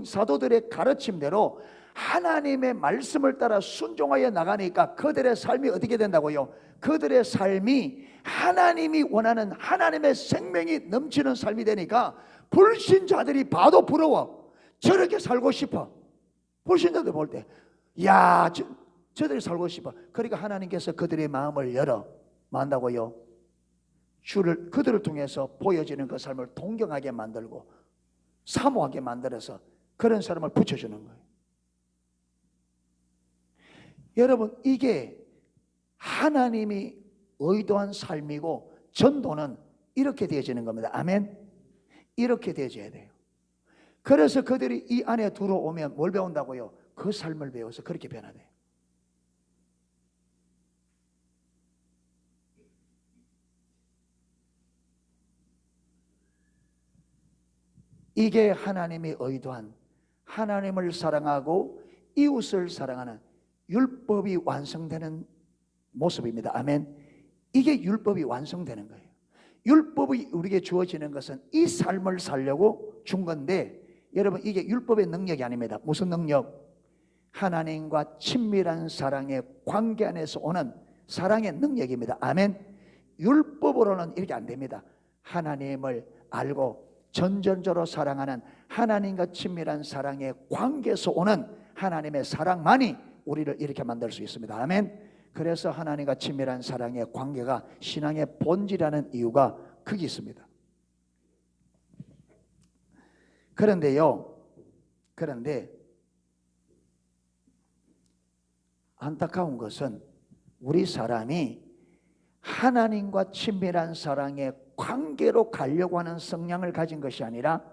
Speaker 1: 사도들의 가르침대로 하나님의 말씀을 따라 순종하여 나가니까 그들의 삶이 어떻게 된다고요? 그들의 삶이 하나님이 원하는 하나님의 생명이 넘치는 삶이 되니까 불신자들이 봐도 부러워. 저렇게 살고 싶어. 불신자들 볼 때, 야, 저들이 살고 싶어. 그러니까 하나님께서 그들의 마음을 열어 만다고요. 그들을 통해서 보여지는 그 삶을 동경하게 만들고 사모하게 만들어서 그런 사람을 붙여주는 거예요. 여러분, 이게 하나님이 의도한 삶이고 전도는 이렇게 되어지는 겁니다. 아멘. 이렇게 되어져야 돼요. 그래서 그들이 이 안에 들어오면 뭘 배운다고요? 그 삶을 배워서 그렇게 변화돼요. 이게 하나님이 의도한, 하나님을 사랑하고 이웃을 사랑하는 율법이 완성되는 모습입니다. 아멘. 이게 율법이 완성되는 거예요. 율법이 우리에게 주어지는 것은 이 삶을 살려고 준 건데, 여러분, 이게 율법의 능력이 아닙니다. 무슨 능력? 하나님과 친밀한 사랑의 관계 안에서 오는 사랑의 능력입니다. 아멘. 율법으로는 이렇게 안 됩니다. 하나님을 알고 전전적으로 사랑하는 하나님과 친밀한 사랑의 관계에서 오는 하나님의 사랑만이 우리를 이렇게 만들 수 있습니다. 아멘. 그래서 하나님과 친밀한 사랑의 관계가 신앙의 본질이라는 이유가 거기 있습니다. 그런데 안타까운 것은 우리 사람이 하나님과 친밀한 사랑의 관계로 가려고 하는 성향을 가진 것이 아니라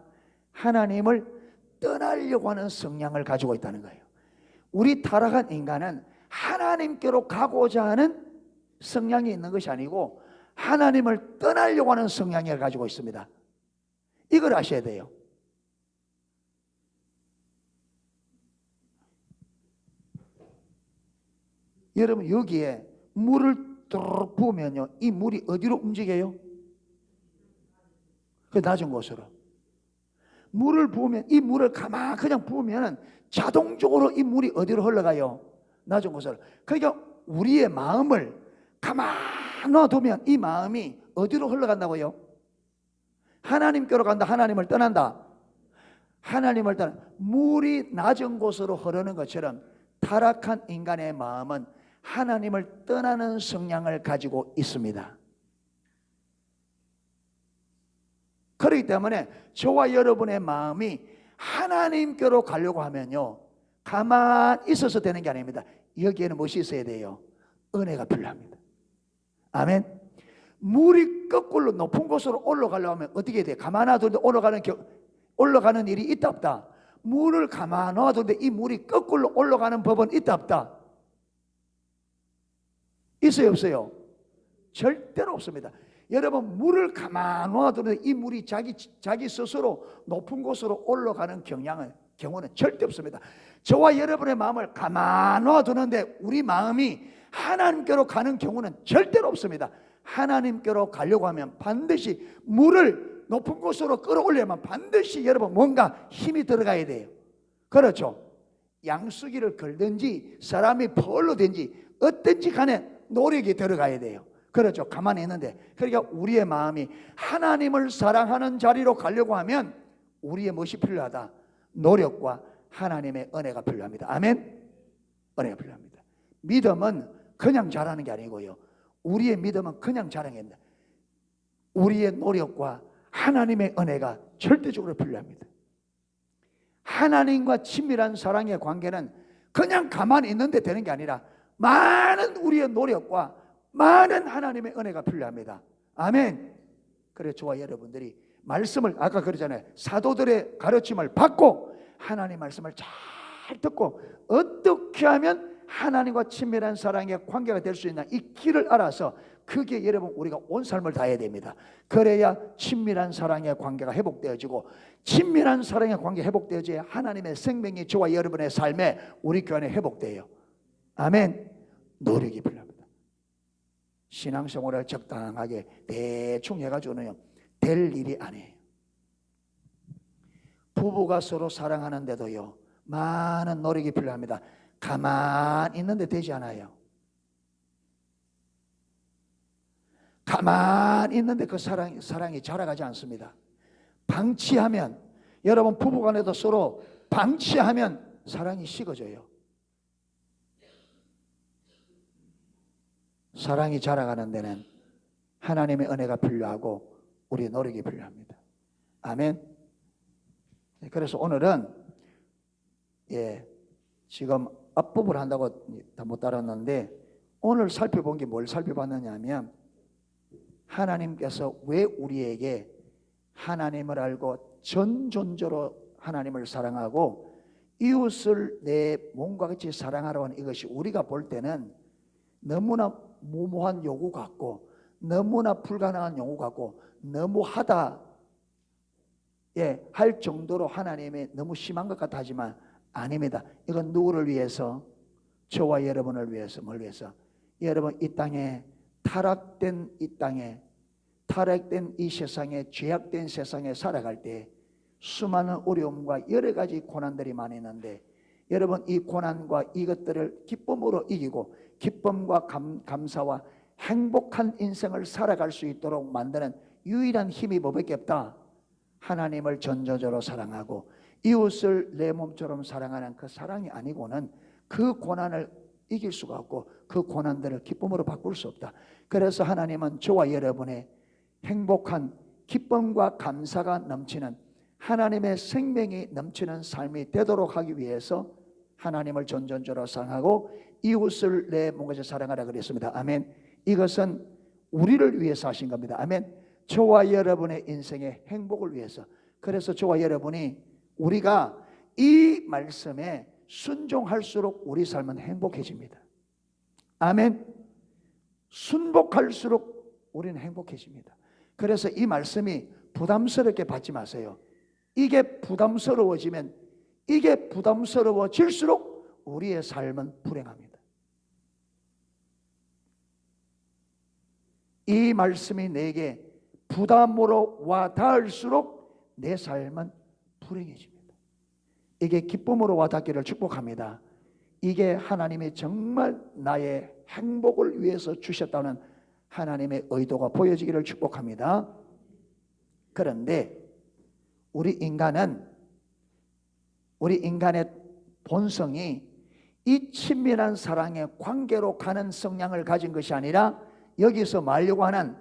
Speaker 1: 하나님을 떠나려고 하는 성향을 가지고 있다는 거예요. 우리 타락한 인간은 하나님께로 가고자 하는 성향이 있는 것이 아니고 하나님을 떠나려고 하는 성향을 가지고 있습니다. 이걸 아셔야 돼요. 여러분, 여기에 물을 뚜루룩 부으면요, 이 물이 어디로 움직여요? 그 낮은 곳으로. 물을 부으면, 이 물을 가만 그냥 부으면 자동적으로 이 물이 어디로 흘러가요? 낮은 곳으로. 그러니까 우리의 마음을 가만 놔두면 이 마음이 어디로 흘러간다고요? 하나님께로 간다. 하나님을 떠난다. 하나님을 떠나. 물이 낮은 곳으로 흐르는 것처럼 타락한 인간의 마음은 하나님을 떠나는 성향을 가지고 있습니다. 그렇기 때문에 저와 여러분의 마음이 하나님께로 가려고 하면요, 가만히 있어서 되는 게 아닙니다. 여기에는 무엇이 있어야 돼요? 은혜가 필요합니다. 아멘. 물이 거꾸로 높은 곳으로 올라가려고 하면 어떻게 돼요? 가만히 놔두는데 올라가는 일이 있다 없다? 물을 가만히 놔두는데 이 물이 거꾸로 올라가는 법은 있다 없다? 있어요 없어요? 절대로 없습니다. 여러분, 물을 가만히 놔두는데 이 물이 자기 스스로 높은 곳으로 올라가는 경우는 절대 없습니다. 저와 여러분의 마음을 가만히 놔두는데 우리 마음이 하나님께로 가는 경우는 절대로 없습니다. 하나님께로 가려고 하면 반드시 물을 높은 곳으로 끌어올려면 반드시 여러분 뭔가 힘이 들어가야 돼요. 그렇죠? 양수기를 걸든지 사람이 벌로 든지 어떤지 간에 노력이 들어가야 돼요. 그렇죠? 가만히 있는데, 그러니까 우리의 마음이 하나님을 사랑하는 자리로 가려고 하면 우리의 무엇이 필요하다? 노력과 하나님의 은혜가 필요합니다. 아멘. 은혜가 필요합니다. 믿음은 그냥 잘하는 게 아니고요, 우리의 믿음은 그냥 자랑합니다. 우리의 노력과 하나님의 은혜가 절대적으로 필요합니다. 하나님과 친밀한 사랑의 관계는 그냥 가만히 있는데 되는 게 아니라 많은 우리의 노력과 많은 하나님의 은혜가 필요합니다. 아멘. 그래 저와 여러분들이 말씀을 아까 그러잖아요. 사도들의 가르침을 받고 하나님 말씀을 잘 듣고 어떻게 하면 하나님과 친밀한 사랑의 관계가 될 수 있나 이 길을 알아서 그게 여러분 우리가 온 삶을 다해야 됩니다. 그래야 친밀한 사랑의 관계가 회복되어지고 친밀한 사랑의 관계가 회복되어져야 하나님의 생명이 저와 여러분의 삶에 우리 교회 안에 회복돼요. 아멘. 노력이 필요합니다. 신앙생활을 적당하게 대충 해가지고는 될 일이 아니에요. 부부가 서로 사랑하는데도요 많은 노력이 필요합니다. 가만히 있는데 되지 않아요. 가만히 있는데 그 사랑이 자라가지 않습니다. 방치하면 여러분 부부간에도 서로 방치하면 사랑이 식어져요. 사랑이 자라가는 데는 하나님의 은혜가 필요하고 우리의 노력이 필요합니다. 아멘. 그래서 오늘은 지금 앞부분 한다고 다 못 따랐는데 오늘 살펴본 게 뭘 살펴봤느냐 하면 하나님께서 왜 우리에게 하나님을 알고 전존적으로 하나님을 사랑하고 이웃을 내 몸과 같이 사랑하라고 하는 이것이 우리가 볼 때는 너무나 무모한 요구 같고 너무나 불가능한 요구 같고 너무하다 할 정도로 하나님이 너무 심한 것 같아 하지만 아닙니다. 이건 누구를 위해서? 저와 여러분을 위해서. 뭘 위해서? 여러분 이 땅에 타락된 이 땅에 타락된 이 세상에 죄악된 세상에 살아갈 때 수많은 어려움과 여러 가지 고난들이 많이 있는데 여러분 이 고난과 이것들을 기쁨으로 이기고 기쁨과 감사와 행복한 인생을 살아갈 수 있도록 만드는 유일한 힘이 뭐밖에 없다? 하나님을 전적으로 사랑하고 이웃을 내 몸처럼 사랑하는 그 사랑이 아니고는 그 고난을 이길 수가 없고 그 고난들을 기쁨으로 바꿀 수 없다. 그래서 하나님은 저와 여러분의 행복한 기쁨과 감사가 넘치는 하나님의 생명이 넘치는 삶이 되도록 하기 위해서 하나님을 전적으로 사랑하고 이웃을 내 몸같이 사랑하라 그랬습니다. 아멘. 이것은 우리를 위해서 하신 겁니다. 아멘. 저와 여러분의 인생의 행복을 위해서. 그래서 저와 여러분이 우리가 이 말씀에 순종할수록 우리 삶은 행복해집니다. 아멘. 순복할수록 우리는 행복해집니다. 그래서 이 말씀이 부담스럽게 받지 마세요. 이게 부담스러워지면 이게 부담스러워질수록 우리의 삶은 불행합니다. 이 말씀이 내게 부담으로 와 닿을수록 내 삶은 불행해집니다. 이게 기쁨으로 와 닿기를 축복합니다. 이게 하나님이 정말 나의 행복을 위해서 주셨다는 하나님의 의도가 보여지기를 축복합니다. 그런데 우리 인간의 본성이 이 친밀한 사랑의 관계로 가는 성향을 가진 것이 아니라 여기서 말려고 하는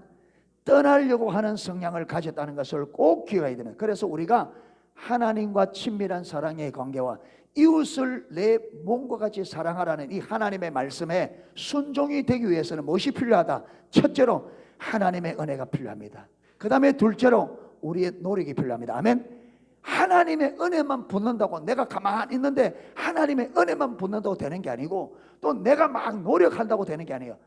Speaker 1: 떠나려고 하는 성향을 가졌다는 것을 꼭 기억해야 됩니다. 그래서 우리가 하나님과 친밀한 사랑의 관계와 이웃을 내 몸과 같이 사랑하라는 이 하나님의 말씀에 순종이 되기 위해서는 무엇이 필요하다? 첫째로 하나님의 은혜가 필요합니다. 그 다음에 둘째로 우리의 노력이 필요합니다. 아멘. 하나님의 은혜만 붙는다고 내가 가만히 있는데 하나님의 은혜만 붙는다고 되는 게 아니고 또 내가 막 노력한다고 되는 게 아니에요.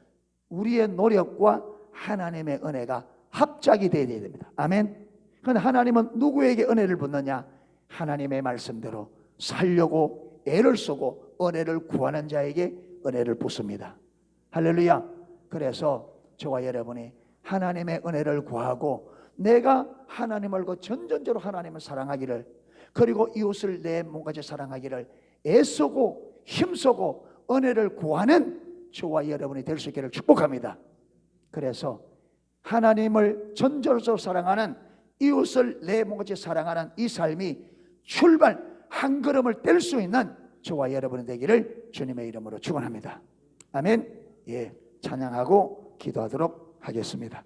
Speaker 1: 우리의 노력과 하나님의 은혜가 합작이 되어야 됩니다. 아멘. 그런데 하나님은 누구에게 은혜를 붓느냐? 하나님의 말씀대로 살려고 애를 쓰고 은혜를 구하는 자에게 은혜를 붓습니다. 할렐루야. 그래서 저와 여러분이 하나님의 은혜를 구하고 내가 하나님을 알고 전전적으로 하나님을 사랑하기를 그리고 이웃을 내 몸같이 사랑하기를 애쓰고 힘쓰고 은혜를 구하는 저와 여러분이 될 수 있기를 축복합니다. 그래서 하나님을 전적으로 사랑하는 이웃을 내 몸같이 사랑하는 이 삶이 출발 한 걸음을 뗄 수 있는 저와 여러분이 되기를 주님의 이름으로 축원합니다. 아멘. 예, 찬양하고 기도하도록 하겠습니다.